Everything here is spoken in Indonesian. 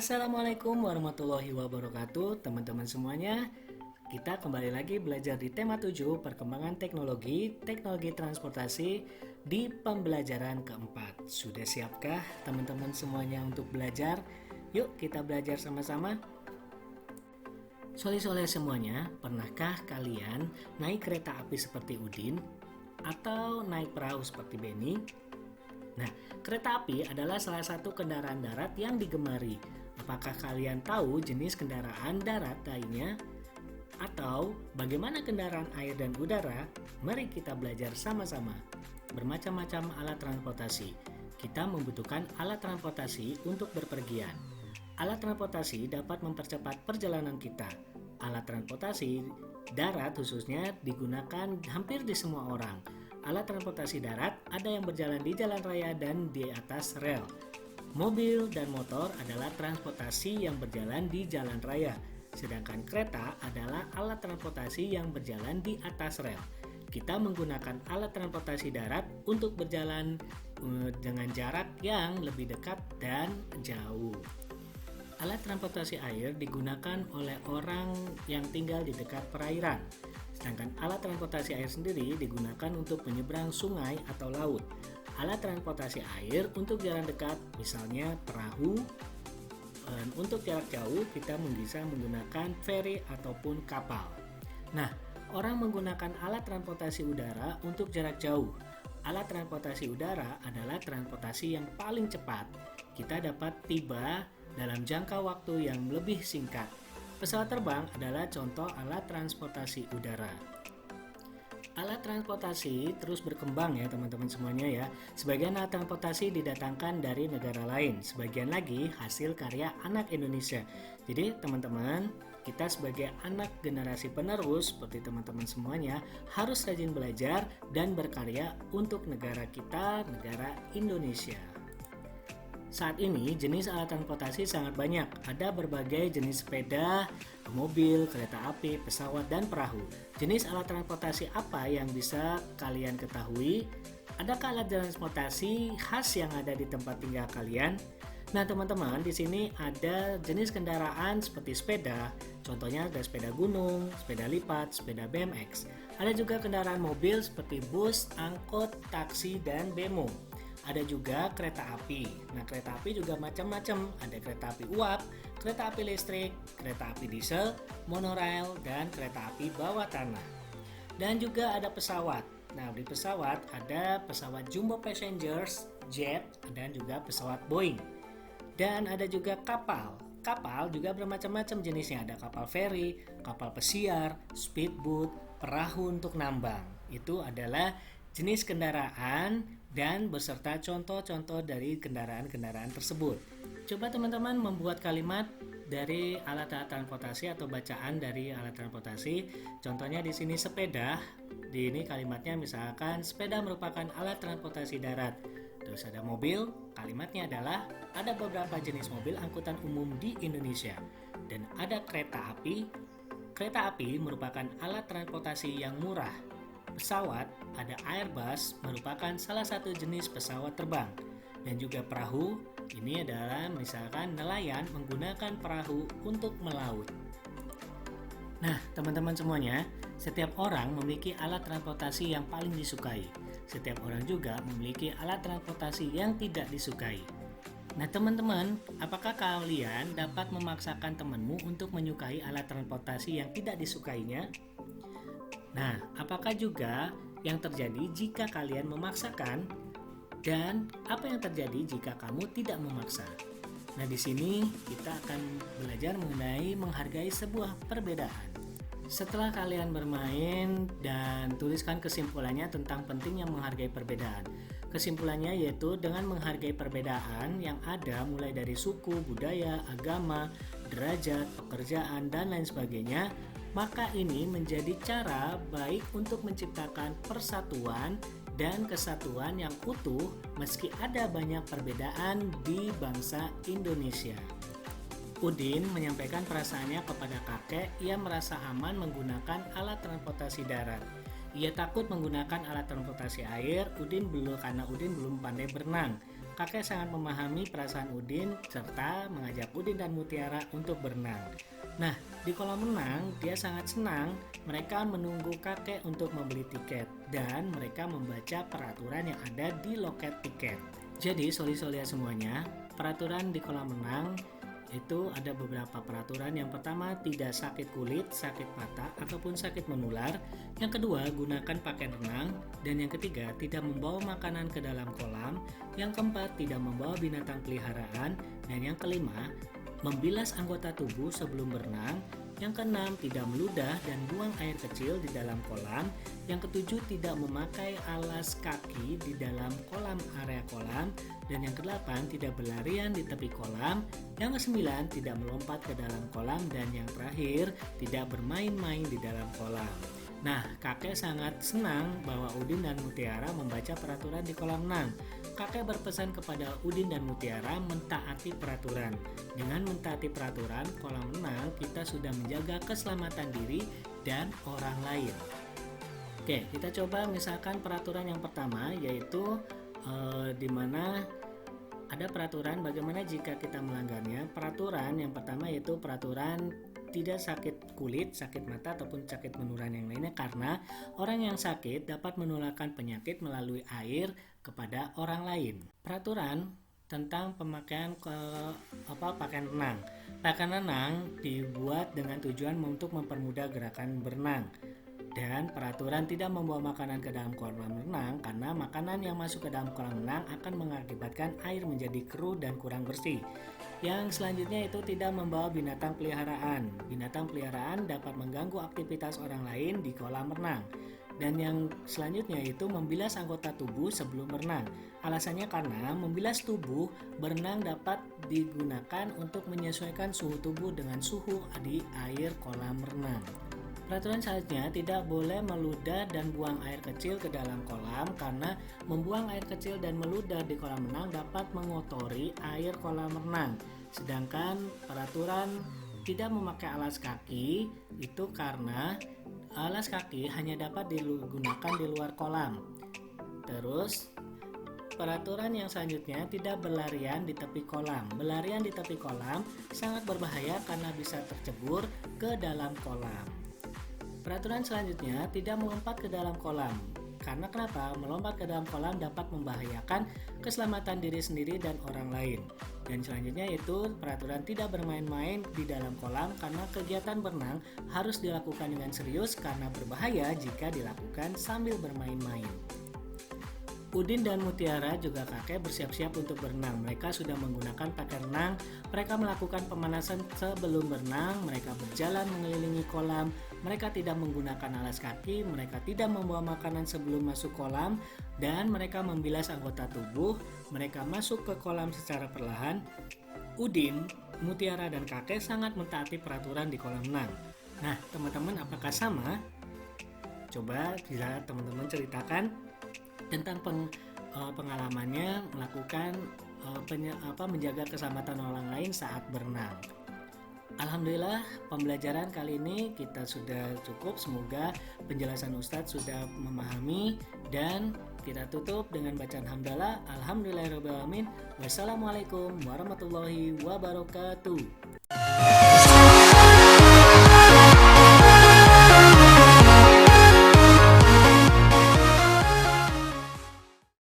Assalamualaikum warahmatullahi wabarakatuh teman-teman semuanya. Kita kembali lagi belajar di tema 7 perkembangan teknologi transportasi di pembelajaran keempat. Sudah siapkah teman-teman semuanya untuk belajar? Yuk kita belajar sama-sama. Soleh-soleh semuanya, pernahkah kalian naik kereta api seperti Udin? Atau naik perahu seperti Benny? Nah, kereta api adalah salah satu kendaraan darat yang digemari. Apakah kalian tahu jenis kendaraan darat lainnya? Atau bagaimana kendaraan air dan udara? Mari kita belajar sama-sama. Bermacam-macam alat transportasi. Kita membutuhkan alat transportasi untuk berpergian. Alat transportasi dapat mempercepat perjalanan kita. Alat transportasi darat khususnya digunakan hampir di semua orang. Alat transportasi darat ada yang berjalan di jalan raya dan di atas rel. Mobil dan motor adalah transportasi yang berjalan di jalan raya, sedangkan kereta adalah alat transportasi yang berjalan di atas rel. Kita menggunakan alat transportasi darat untuk berjalan dengan jarak yang lebih dekat dan jauh. Alat transportasi air digunakan oleh orang yang tinggal di dekat perairan. Sedangkan alat transportasi air sendiri digunakan untuk menyeberang sungai atau laut. Alat transportasi air untuk jalan dekat, misalnya perahu. Untuk jarak jauh, kita bisa menggunakan ferry ataupun kapal. Nah, orang menggunakan alat transportasi udara untuk jarak jauh. Alat transportasi udara adalah transportasi yang paling cepat. Kita dapat tiba dalam jangka waktu yang lebih singkat. Pesawat terbang adalah contoh alat transportasi udara. Alat transportasi terus berkembang ya teman-teman semuanya ya. Sebagian alat transportasi didatangkan dari negara lain, sebagian lagi hasil karya anak Indonesia. Jadi teman-teman, kita sebagai anak generasi penerus seperti teman-teman semuanya harus rajin belajar dan berkarya untuk negara kita, negara Indonesia. Saat ini jenis alat transportasi sangat banyak. Ada berbagai jenis sepeda, mobil, kereta api, pesawat, dan perahu. Jenis alat transportasi apa yang bisa kalian ketahui? Adakah alat transportasi khas yang ada di tempat tinggal kalian? Nah teman-teman, di sini ada jenis kendaraan seperti sepeda. Contohnya ada sepeda gunung, sepeda lipat, sepeda BMX. Ada juga kendaraan mobil seperti bus, angkot, taksi, dan bemo. Ada juga kereta api. Nah, kereta api juga macam-macam. Ada kereta api uap, kereta api listrik, kereta api diesel, monorail, dan kereta api bawah tanah. Dan juga ada pesawat. Nah, di pesawat ada pesawat jumbo passengers, jet, dan juga pesawat Boeing. Dan ada juga kapal. Kapal juga bermacam-macam jenisnya. Ada kapal feri, kapal pesiar, speedboat, perahu untuk nambang. Itu adalah jenis kendaraan dan beserta contoh-contoh dari kendaraan-kendaraan tersebut. Coba teman-teman membuat kalimat dari alat-alat transportasi atau bacaan dari alat transportasi. Contohnya di sini sepeda. Di ini kalimatnya misalkan sepeda merupakan alat transportasi darat. Terus ada mobil, kalimatnya adalah ada beberapa jenis mobil angkutan umum di Indonesia. Dan ada kereta api. Kereta api merupakan alat transportasi yang murah. Pesawat, ada Airbus, merupakan salah satu jenis pesawat terbang. Dan juga perahu, ini adalah misalkan nelayan menggunakan perahu untuk melaut. Nah, teman-teman semuanya, setiap orang memiliki alat transportasi yang paling disukai. Setiap orang juga memiliki alat transportasi yang tidak disukai. Nah, teman-teman, apakah kalian dapat memaksakan temanmu untuk menyukai alat transportasi yang tidak disukainya? Nah, apakah juga yang terjadi jika kalian memaksakan dan apa yang terjadi jika kamu tidak memaksa? Nah, di sini kita akan belajar mengenai menghargai sebuah perbedaan. Setelah kalian bermain dan tuliskan kesimpulannya tentang pentingnya menghargai perbedaan. Kesimpulannya yaitu dengan menghargai perbedaan yang ada mulai dari suku, budaya, agama, derajat, pekerjaan, dan lain sebagainya, maka ini menjadi cara baik untuk menciptakan persatuan dan kesatuan yang utuh meski ada banyak perbedaan di bangsa Indonesia. Udin menyampaikan perasaannya kepada kakek. Ia merasa aman menggunakan alat transportasi darat. Ia takut menggunakan alat transportasi air. Karena Udin belum pandai berenang. kakek sangat memahami perasaan Udin serta mengajak Udin dan Mutiara untuk berenang. Nah, di kolam renang dia sangat senang. Mereka menunggu kakek untuk membeli tiket dan mereka membaca peraturan yang ada di loket tiket. Jadi, soli-solia semuanya, peraturan di kolam renang itu ada beberapa peraturan. Yang pertama, tidak sakit kulit, sakit mata, ataupun sakit menular. Yang kedua, gunakan pakaian renang. Dan yang ketiga, tidak membawa makanan ke dalam kolam. Yang keempat, tidak membawa binatang peliharaan. Dan yang kelima, membilas anggota tubuh sebelum berenang. Yang keenam, tidak meludah dan buang air kecil di dalam kolam. Yang ketujuh, tidak memakai alas kaki di dalam kolam area kolam. Dan yang kedelapan, tidak berlarian di tepi kolam. Yang kesembilan, tidak melompat ke dalam kolam. Dan yang terakhir, tidak bermain-main di dalam kolam. Nah, kakek sangat senang bahwa Udin dan Mutiara membaca peraturan di kolam renang. Kakek berpesan kepada Udin dan Mutiara mentaati peraturan. Dengan mentaati peraturan kolam renang, kita sudah menjaga keselamatan diri dan orang lain. Oke, kita coba misalkan peraturan yang pertama, yaitu di mana ada peraturan bagaimana jika kita melanggarnya. Peraturan yang pertama yaitu peraturan tidak sakit kulit, sakit mata, ataupun sakit menular yang lainnya, karena orang yang sakit dapat menularkan penyakit melalui air kepada orang lain. Peraturan tentang pemakaian pakaian renang. Pakaian renang dibuat dengan tujuan untuk mempermudah gerakan berenang. Dan peraturan tidak membawa makanan ke dalam kolam renang karena makanan yang masuk ke dalam kolam renang akan mengakibatkan air menjadi keruh dan kurang bersih. Yang selanjutnya itu tidak membawa binatang peliharaan. Binatang peliharaan dapat mengganggu aktivitas orang lain di kolam renang. Dan yang selanjutnya itu membilas anggota tubuh sebelum berenang. Alasannya karena membilas tubuh berenang dapat digunakan untuk menyesuaikan suhu tubuh dengan suhu di air kolam renang. Peraturan selanjutnya, tidak boleh meludah dan buang air kecil ke dalam kolam karena membuang air kecil dan meludah di kolam renang dapat mengotori air kolam renang. Sedangkan peraturan tidak memakai alas kaki itu karena alas kaki hanya dapat digunakan di luar kolam. Terus peraturan yang selanjutnya, tidak berlarian di tepi kolam. Berlarian di tepi kolam sangat berbahaya karena bisa tercebur ke dalam kolam. Peraturan selanjutnya, tidak melompat ke dalam kolam. Karena kenapa? Melompat ke dalam kolam dapat membahayakan keselamatan diri sendiri dan orang lain. Dan selanjutnya itu peraturan tidak bermain-main di dalam kolam karena kegiatan berenang harus dilakukan dengan serius karena berbahaya jika dilakukan sambil bermain-main. Udin dan Mutiara juga kakek bersiap-siap untuk berenang. Mereka sudah menggunakan pakaian renang. Mereka melakukan pemanasan sebelum berenang. Mereka berjalan mengelilingi kolam. Mereka tidak menggunakan alas kaki. Mereka tidak membawa makanan sebelum masuk kolam. Dan mereka membilas anggota tubuh. Mereka masuk ke kolam secara perlahan. Udin, Mutiara, dan kakek sangat mentaati peraturan di kolam renang. Nah, teman-teman, apakah sama? Coba bisa teman-teman ceritakan tentang pengalamannya melakukan menjaga keselamatan orang lain saat berenang. Alhamdulillah, pembelajaran kali ini kita sudah cukup. Semoga penjelasan Ustadz sudah memahami, dan kita tutup dengan bacaan hamdalah. Alhamdulillahirrahmanirrahim. Wassalamualaikum warahmatullahi wabarakatuh.